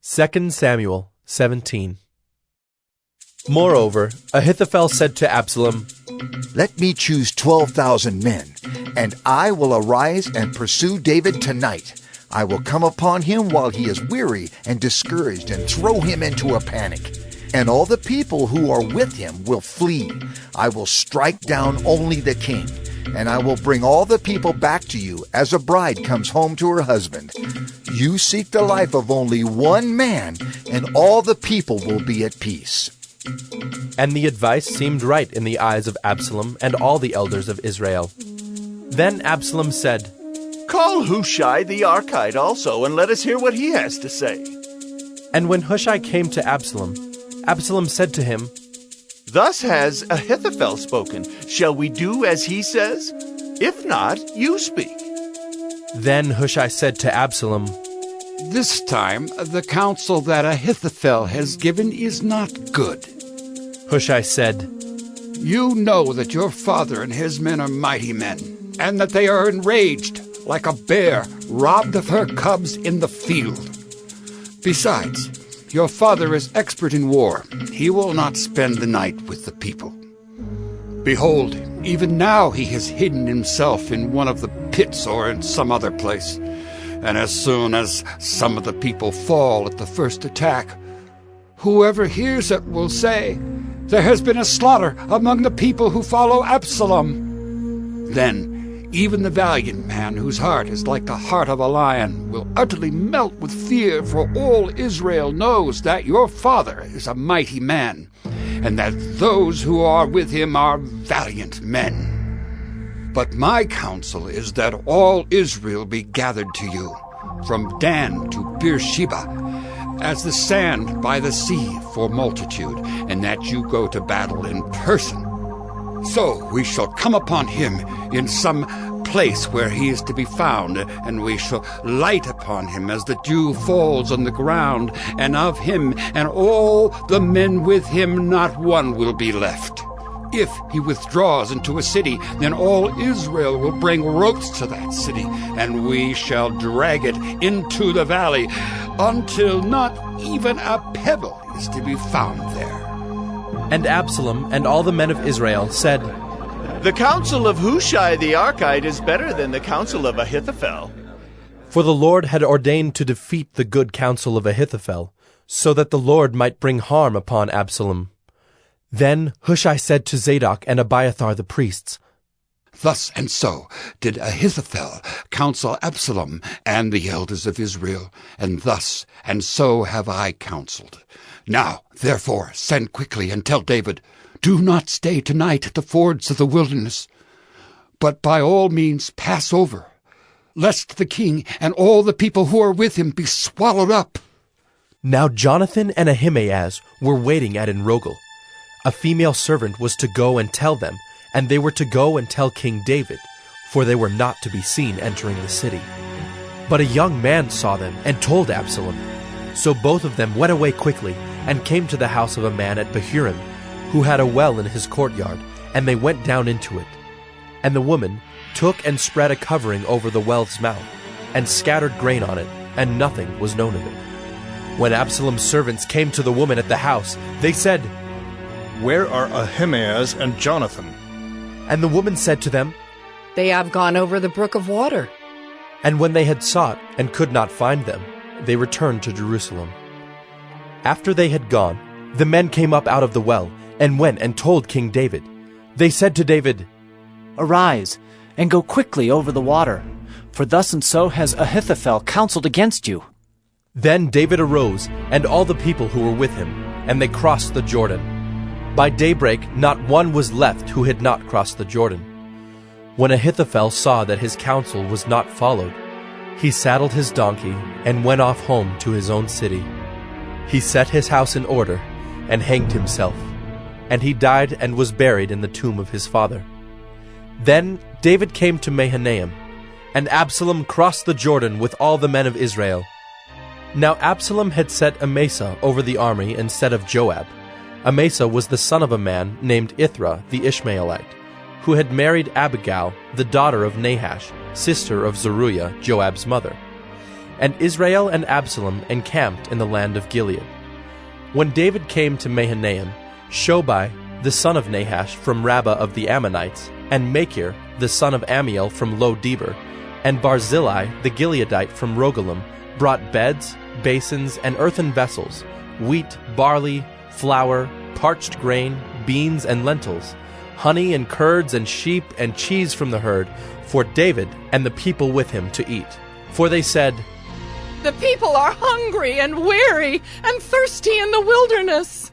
2 Samuel 17. Moreover, Ahithophel said to Absalom, "Let me choose 12,000 men, and I will arise and pursue David tonight. I will come upon him while he is weary and discouraged and throw him into a panic. And all the people who are with him will flee. I will strike down only the king, and I will bring all the people back to you as a bride comes home to her husband. You seek the life of only one man, and all the people will be at peace." And the advice seemed right in the eyes of Absalom and all the elders of Israel. Then Absalom said, "Call Hushai the Archite also, and let us hear what he has to say." And when Hushai came to Absalom, Absalom said to him, "Thus has Ahithophel spoken. Shall we do as he says? If not, you speak." Then Hushai said to Absalom, "This time the counsel that Ahithophel has given is not good." Hushai said, "You know that your father and his men are mighty men, and that they are enraged like a bear robbed of her cubs in the field. Besides, your father is expert in war. He will not spend the night with the people. Behold, even now he has hidden himself in one of the pits or in some other place. And as soon as some of the people fall at the first attack, whoever hears it will say, 'There has been a slaughter among the people who follow Absalom.' Then even the valiant man whose heart is like the heart of a lion will utterly melt with fear, for all Israel knows that your father is a mighty man, and that those who are with him are valiant men. But my counsel is that all Israel be gathered to you, from Dan to Beersheba, as the sand by the sea for multitude, and that you go to battle in person. So we shall come upon him in some place where he is to be found, and we shall light upon him as the dew falls on the ground, and of him and all the men with him not one will be left. If he withdraws into a city, then all Israel will bring ropes to that city, and we shall drag it into the valley until not even a pebble is to be found there." And Absalom and all the men of Israel said, "The counsel of Hushai the Archite is better than the counsel of Ahithophel." For the Lord had ordained to defeat the good counsel of Ahithophel, so that the Lord might bring harm upon Absalom. Then Hushai said to Zadok and Abiathar the priests, "Thus and so did Ahithophel counsel Absalom and the elders of Israel, and thus and so have I counseled. Now, therefore, send quickly and tell David, 'Do not stay tonight at the fords of the wilderness, but by all means pass over, lest the king and all the people who are with him be swallowed up.'" Now Jonathan and Ahimaaz were waiting at Enrogel. A female servant was to go and tell them, and they were to go and tell King David, for they were not to be seen entering the city. But a young man saw them and told Absalom. So both of them went away quickly and came to the house of a man at Bahurim, who had a well in his courtyard, and they went down into it. And the woman took and spread a covering over the well's mouth, and scattered grain on it, and nothing was known of it. When Absalom's servants came to the woman at the house, they said, "Where are Ahimaaz and Jonathan?" And the woman said to them, "They have gone over the brook of water." And when they had sought and could not find them, they returned to Jerusalem. After they had gone, the men came up out of the well, and went and told King David. They said to David, "Arise, and go quickly over the water, for thus and so has Ahithophel counseled against you." Then David arose, and all the people who were with him, and they crossed the Jordan. By daybreak not one was left who had not crossed the Jordan. When Ahithophel saw that his counsel was not followed, he saddled his donkey and went off home to his own city. He set his house in order and hanged himself, and he died and was buried in the tomb of his father. Then David came to Mahanaim, and Absalom crossed the Jordan with all the men of Israel. Now Absalom had set Amasa over the army instead of Joab. Amasa was the son of a man named Ithra the Ishmaelite, who had married Abigail, the daughter of Nahash, sister of Zeruiah, Joab's mother. and Israel and Absalom encamped in the land of Gilead. When David came to Mahanaim, Shobai, the son of Nahash from Rabbah of the Ammonites, and Machir, the son of Ammiel from Lo-debar, and Barzillai the Gileadite from Rogelim, brought beds, basins, and earthen vessels, wheat, barley, flour, parched grain, beans, and lentils, honey and curds and sheep and cheese from the herd, for David and the people with him to eat. For they said, The people are hungry and weary and thirsty in the wilderness.